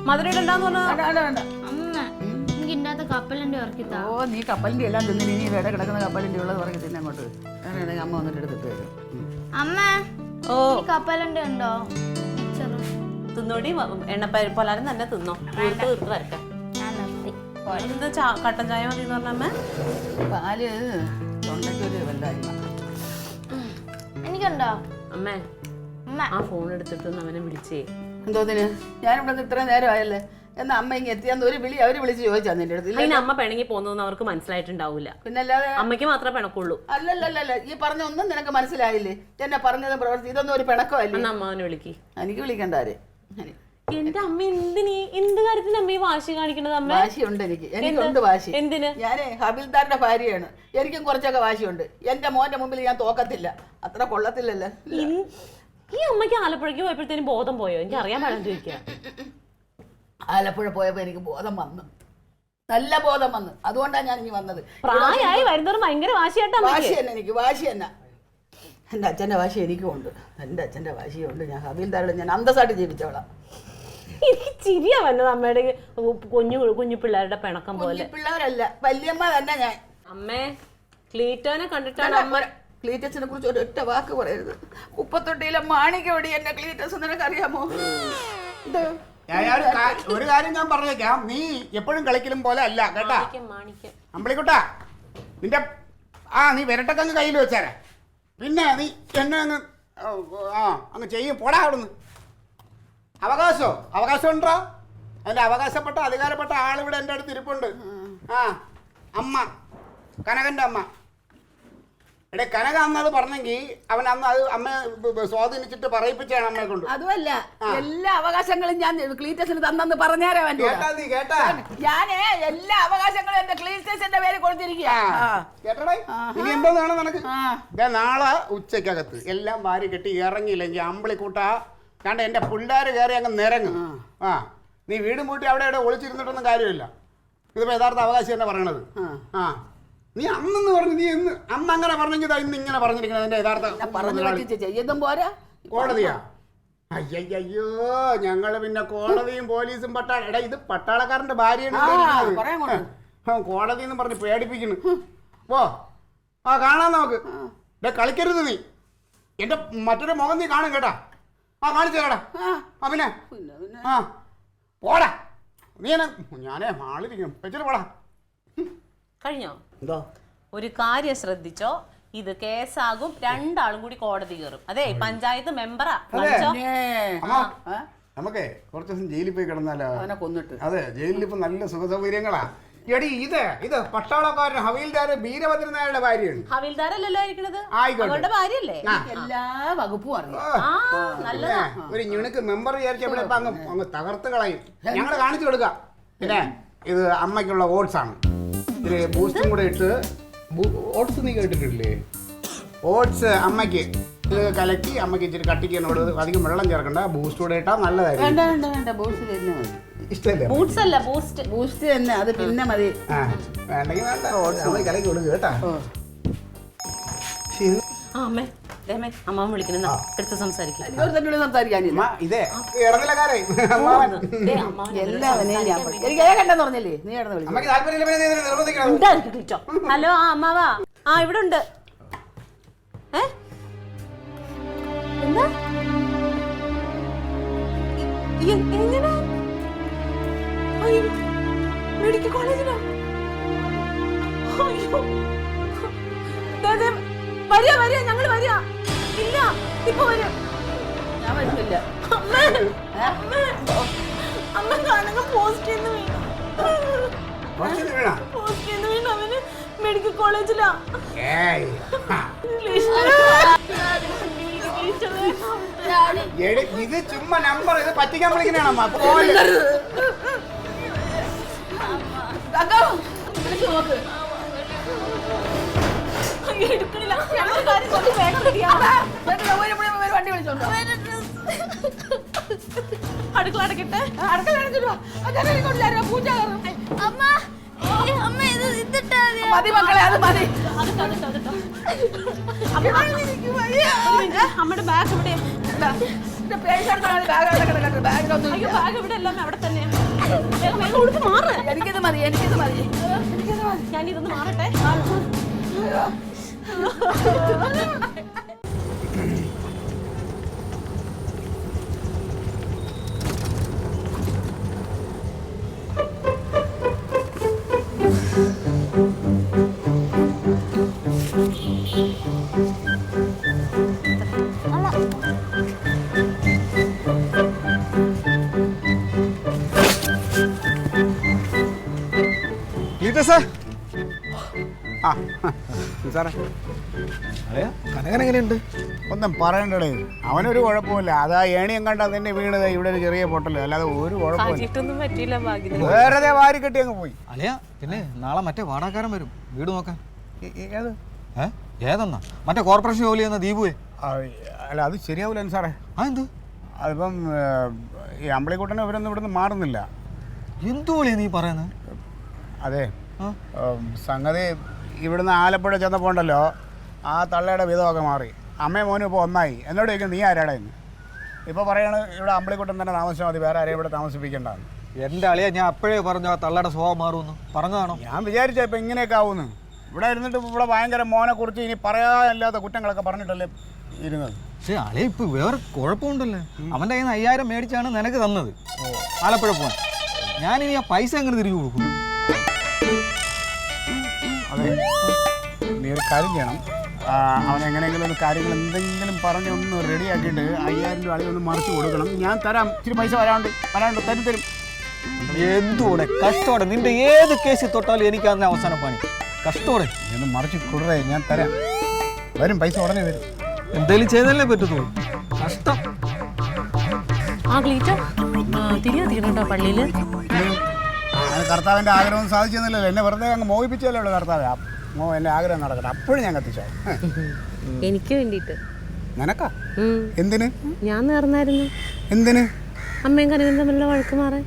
മധുരം ഇടണ്ടെന്ന് പറഞ്ഞാ അമ്മ എനിക്ക് ഇണ്ടാത്ത കപ്പലിന്റെ ഇറക്കിത്താ. ഓ നീ കപ്പലിന്റെ എല്ലാം തിന്നിനി നീ ഇവിടെ കിടക്കുന്ന കപ്പലിന്റെ ഉള്ളത് പറക്കി തിന്നെ അങ്ങോട്ട്. അങ്ങനെയാണെങ്കിൽ അമ്മ വന്നിട്ട് എടുത്തിട്ട് വരും. അമ്മ ഓ കപ്പലിന്റെ ഉണ്ടോ? തിന്നോടി പലരും തന്നെ തിന്നോ. തീർത്ത് വരട്ടെ. ഞാൻ നിർത്തി. എന്ത് കട്ടൻ ചായ മതി എന്ന് പറഞ്ഞ പാല് തൊണ്ടയ്ക്കൊരു വല്ലായ്മ. എനിക്കുണ്ടോ? അമ്മേ അമ്മ ആ ഫോൺ എടുത്തിട്ട് അവനെ വിളിച്ചേ. എന്തോതിന് ഞാനിവിടെ ഇത്രയും നേരം ആയല്ലേ എന്നാ അമ്മ ഇങ്ങനെ എത്തിയാന്ന് ഒരു വിളി അവര് വിളിച്ച് ചോദിച്ചാ നിന്റെ അടുത്ത്. അതിന് അമ്മ പിണങ്ങി പോകുന്നു അവർക്ക് മനസ്സിലായിട്ടുണ്ടാവൂല. പിന്നെ അല്ലാതെ അമ്മയ്ക്ക് മാത്രമേ പിണക്കുള്ളൂ. അല്ലല്ലല്ല ഈ പറഞ്ഞ ഒന്നും നിനക്ക് മനസ്സിലായില്ലേ? എന്നെ പറഞ്ഞതും പ്രവർത്തി ഇതൊന്നും ഒരു പിണക്കമല്ലേ? എന്നാ അമ്മ അവനെ വിളിക്ക്. എനിക്ക് വിളിക്കണ്ടാരെ. എന്റെ അമ്മ എന്ത് കാര്യത്തിന് അമ്മ ഈ വാശി കാണിക്കണത്? അമ്മ വാശിയുണ്ട് എനിക്കുണ്ട് വാശി. എന്തിന്? ഞാനേ ഹബീൽദാറിന്റെ ഭാര്യയാണ്. എനിക്കും കുറച്ചൊക്കെ വാശിയുണ്ട്. എന്റെ മോന്റെ മുമ്പിൽ ഞാൻ തോക്കത്തില്ല. അത്ര കൊള്ളത്തില്ലല്ലോ. ഈ അമ്മയ്ക്ക് ആലപ്പുഴയ്ക്ക് പോയപ്പോഴത്തേനും ബോധം പോയോ? എനിക്ക് അറിയാൻ പാടാൻ ചോദിക്കാം. ആലപ്പുഴ പോയപ്പോ എനിക്ക് ബോധം വന്നു, നല്ല ബോധം വന്നു. അതുകൊണ്ടാണ് ഞാൻ ഇനി വന്നത്. പ്രായമായി വരുന്നവർ ഭയങ്കര വാശിയായിട്ടാ. വാശി തന്നെ എനിക്ക്, വാശി തന്നെ. എൻ്റെ അച്ഛൻ്റെ വാശി എനിക്കും ഉണ്ട്. എൻ്റെ അച്ഛൻ്റെ വാശിയുണ്ട്. ഞാൻ ഹബീൽദാരോട് ഞാൻ അന്തസ്സായിട്ട് ജീവിച്ചോളാം. എനിക്ക് ചിരിയാ വന്നത് അമ്മയുടെ കുഞ്ഞു പിള്ളേരുടെ പിണക്കം പോലെ. പിള്ളേരല്ല, വല്യമ്മ തന്നെ ഞാൻ. അമ്മേ ക്ലീറ്റോനെ കണ്ടിട്ടാണ് അമ്മ. ക്ലീറ്റസിനെ കുറിച്ച് ഒരൊറ്റ വാക്ക് പറയരുത്. കുപ്പത്തൊട്ടിയിലെ മാണിക്കോടി എന്നെ ക്ലീറ്റസ് നിനക്കറിയാമോ? ഒരു കാര്യം ഞാൻ പറഞ്ഞേക്കാം, നീ എപ്പോഴും കളിക്കലും പോലെ അല്ല കേട്ടാ അമ്പളിക്കുട്ടാ. നിന്റെ നീ വിരട്ടൊക്കെ അങ്ങ് കയ്യിൽ വെച്ചേരാ. പിന്നെ നീ എന്നെ അങ്ങ് അങ്ങ് ചെയ്യും. പോടാ അവിടുന്ന്. അവകാശം ഉണ്ടോ? അതിന്റെ അവകാശപ്പെട്ട അധികാരപ്പെട്ട ആളിവിടെ എൻ്റെ അടുത്ത് ഇരിപ്പുണ്ട്. അമ്മ കനകന്റെ അമ്മ. എടേ കനക അന്നത് പറഞ്ഞെങ്കിൽ അവൻ അന്ന് അത് അമ്മ സ്വാധീനിച്ചിട്ട് പറയിപ്പിച്ചാണ് അമ്മയെ കൊണ്ട്. അതുമല്ല, എല്ലാ അവകാശങ്ങളും ഞാൻ ക്ലീറ്റസിന് തന്നെന്ന് പറഞ്ഞാരാ. ഞാനേ എല്ലാ അവകാശങ്ങളും എന്റെ ക്ലീറ്റസിന്റെ പേര് കൊടുത്തിരിക്കുക. കേട്ടടേ, ഇനി എന്തോന്നാണ് നിനക്ക്? നാളെ ഉച്ചക്കകത്ത് എല്ലാം വാരി കെട്ടി ഇറങ്ങിയില്ലെങ്കിൽ അമ്പളിക്കൂട്ടാ കണ്ട എന്റെ പിള്ളേര് കയറി അങ്ങ് നിരങ്ങും. നീ വീടും പൂട്ടി അവിടെ ഇവിടെ ഒളിച്ചിരുന്നിട്ടൊന്നും കാര്യമില്ല. ഇതിപ്പോ യഥാർത്ഥ അവകാശം തന്നെ പറയണത്. നീ അന്നെന്ന് പറഞ്ഞു, നീ എന്ന് അന്ന് അങ്ങനെ പറഞ്ഞെങ്കിൽ ഇന്ന് ഇങ്ങനെ പറഞ്ഞിരിക്കണം. അതിന്റെ യഥാർത്ഥ പോരാ കോടതിയാ? അയ്യോ ഞങ്ങള് പിന്നെ കോടതിയും പോലീസും എടാ ഇത് പട്ടാളക്കാരന്റെ ഭാര്യയാണ്. കോടതി എന്ന് പറഞ്ഞ് പേടിപ്പിക്കുന്നു. കാണാൻ നമുക്ക്. കളിക്കരുത് നീ. എന്റെ മറ്റൊരു മുഖം നീ കാണും കേട്ടാ. കാണിച്ചു കേടാ. പിന്നെ പോടാ നീ. ഞാനേ ആളിരിക്കും വെച്ചിട്ട് പോടാ. കഴിഞ്ഞോ? ഒരു കാര്യം ശ്രദ്ധിച്ചോ, ഇത് കേസാകും. രണ്ടാളും കൂടി കോടതി കയറും. അതെ പഞ്ചായത്ത് മെമ്പറാ. നമുക്കേ കുറച്ച് ദിവസം ജയിലിൽ പോയി കിടന്നാലോ? കൊന്നിട്ട്. അതെ, ജയിലിൽ ഇപ്പൊ നല്ല സുഖ സൗകര്യങ്ങളാ. എടി ഇത് പട്ടാളക്കാരൻ ഹവീൽദാർ വീരഭദ്രൻ നായരുടെ ഭാര്യയാണ്. ഹവീൽദാരല്ലോ ആയിരിക്കണത്, ആയിക്കോട്ടെ. അവരുടെ ഭാര്യയല്ലേ? എല്ലാ വകുപ്പും അറിയാം. ഒരു ഞുണുക്ക് മെമ്പർ വിചാരിച്ചവിടെ ഇപ്പൊ അങ്ങ് തകർത്ത് കളയും. ഞങ്ങള് കാണിച്ചു കൊടുക്കാം. പിന്നെ ഇത് അമ്മയ്ക്കുള്ള ഓട്സ് ആണ്. ഇതില് ബൂസ്റ്റും കൂടെ ഇട്ട്. ഓട്സ് നീ കേട്ടിട്ടില്ലേ? ഓട്സ് അമ്മയ്ക്ക് ഇത് കലക്കി അമ്മയ്ക്ക് ഇച്ചിരി കട്ടിക്കുന്നോട് അധികം വെള്ളം ചേർക്കണ്ട. ബൂസ്റ്റ് കൂടെ ഇട്ടാൽ നല്ലതായിരിക്കും. ഇഷ്ടല്ലേ? ബൂസ്റ്റ് തന്നെ, അത് പിന്നെ മതി. വേണ്ടെങ്കിൽ വേണ്ട, ഓട്സ് കലക്കി കൊടുക്കുക കേട്ടാ. അമ്മ വിളിക്കുന്ന എടുത്ത് സംസാരിക്കാം. ഇതേ ഇടനിലക്കാരെ പറഞ്ഞില്ലേ നീ ഹലോ അമ്മാവാ. ഇവിടെ ഉണ്ട്. എന്താ എങ്ങനെ മെഡിക്കൽ കോളേജിലോ? വരിക ഞങ്ങള് വരിക. ഇല്ല ഇപ്പൊ വരും. ഞാൻ വരുന്നില്ല. അമ്മ കാണുക പോസ്റ്റ് വീണു. അവന് മെഡിക്കൽ കോളേജിലാ. ഇത് ചുമ്മാ നമ്പർ, ഇത് പറ്റിക്കാൻ വിളിക്കണ. എടുക്കണില്ല. വണ്ടി വിളിച്ചോണ്ടോ? അടുക്കള അടക്കട്ടെ. പൂജ മതി മക്കളെ, അത് മതി. അമ്മയുടെ ബാഗ് ഇവിടെ പേഴ്സ് എടുത്താണ് ബാഗ് അവിടെ കിടക്കട്ടെ. ബാഗിലൊന്നും അയ്യോ ഇല്ല. ബാഗ് ഇവിടെ എല്ലാം അവിടെ തന്നെയാ. വേഗം വേഗം ഉടുപ്പ് മാറ്. എനിക്കിത് മതി. ഞാനിതൊന്ന് മാറട്ടെ. ആ സാറേ കനകൻ എങ്ങനെയുണ്ട്? ഒന്നും പറയണ്ടേ, അവനൊരു കുഴപ്പമില്ല. അതാ ഏണിയും കണ്ടാ നിന്നെ വീണത് ഇവിടെ ഒരു ചെറിയ പൊട്ടല്ലോ, അല്ലാതെ ഒരു കുഴപ്പമില്ല. കാറ്റിട്ടൊന്നും പറ്റിയില്ല ഭാഗ്യത്തിന്. വേറെ വാരി കെട്ടി അങ്ങ് പോയി. അളിയ പിന്നെ നാളെ മറ്റേ വാടകക്കാരൻ വരും വീട് നോക്കാൻ. ഏത്? ഏതെന്നാ? മറ്റേ കോർപ്പറേഷൻ ജോലി ചെയ്യുന്ന ദീപുവേ. അല്ല അത് ശരിയാവില്ല സാറേ. എന്ത്? അതിപ്പം ഈ അമ്പളിക്കുട്ടനെ ഇവരൊന്നും ഇവിടുന്ന് മാറുന്നില്ല. എന്തു വിളിയാ നീ പറയുന്നത്? അതെ, സംഗതി ഇവിടുന്ന് ആലപ്പുഴ ചെന്നപ്പോൾ ഉണ്ടല്ലോ, ആ തള്ളയുടെ വിധമൊക്കെ മാറി. അമ്മയും മോനും ഇപ്പോൾ ഒന്നായി. എന്നോട് ചോദിക്കും നീ ആരാടാ എന്ന്. ഇപ്പോൾ പറയാണ് ഇവിടെ അമ്പളിക്കുട്ടൻ തന്നെ താമസിച്ചാൽ മതി, വേറെ ആരെയും ഇവിടെ താമസിപ്പിക്കേണ്ടതാണ്. എൻ്റെ അളിയ ഞാൻ അപ്പോഴേ പറഞ്ഞു ആ തള്ളയുടെ സ്വഭാവം മാറുമെന്ന്. പറഞ്ഞതാണോ? ഞാൻ വിചാരിച്ച ഇപ്പം ഇങ്ങനെയൊക്കെ ആവുമെന്ന്. ഇവിടെ ഇരുന്നിട്ട് ഇവിടെ ഭയങ്കര മോനെ കുറിച്ച് ഇനി പറയാനില്ലാത്ത കുറ്റങ്ങളൊക്കെ പറഞ്ഞിട്ടല്ലേ ഇരുന്നത്. പക്ഷേ അളിയ ഇപ്പം വേറെ കുഴപ്പമുണ്ടല്ലേ, അവൻ്റെ കയ്യിൽ നിന്ന് 5000 മേടിച്ചാണ് നിനക്ക് തന്നത് ആലപ്പുഴ പോകാൻ. ഞാനിനി ആ പൈസ എങ്ങനെ തിരികെ കൊടുക്കും? അതെ, നീ ഒരു കാര്യം ചെയ്യണം. അവൻ എങ്ങനെയെങ്കിലും ഒരു കാര്യങ്ങൾ എന്തെങ്കിലും പറഞ്ഞ് ഒന്ന് റെഡിയാക്കിയിട്ട് 5000 രൂപ അളിയൊന്ന് മറിച്ച് കൊടുക്കണം. ഞാൻ തരാം, ഇച്ചിരി പൈസ വരാണ്ട് തരും. എന്തോടെ കഷ്ടോടെ നിന്റെ ഏത് കേസിൽ തൊട്ടാലും എനിക്ക് അതിന് അവസാനം പണി. കഷ്ടോടെ ഒന്ന് മറിച്ച് കൊടുറേ, ഞാൻ തരാം. വരും, പൈസ ഉടനെ വരും. എന്തെങ്കിലും ചെയ്തല്ലേ പറ്റത്തുള്ളൂ. കഷ്ടം. ആ ക്ലീറ്റോ തിരികെത്തിക്കണോ പള്ളിയിൽ? അത് കർത്താവിൻ്റെ ആഗ്രഹം സാധിച്ചെന്നില്ലല്ലോ, എന്നെ വെറുതെ അങ്ങ് മോഹിപ്പിച്ചല്ലേ ഉള്ളൂ കർത്താവ്. എൻ്റെ ആഗ്രഹം നടക്കട്ടെ, അപ്പോഴും ഞാൻ കത്തിച്ചോ. എനിക്ക് വേണ്ടിയിട്ട്. നിനക്കാ? എന്തിന്? ഞാൻ നേർന്നായിരുന്നു. എന്തിന്? അമ്മയും കനകൻ തമ്മിലുള്ള വഴക്ക് മാറാൻ.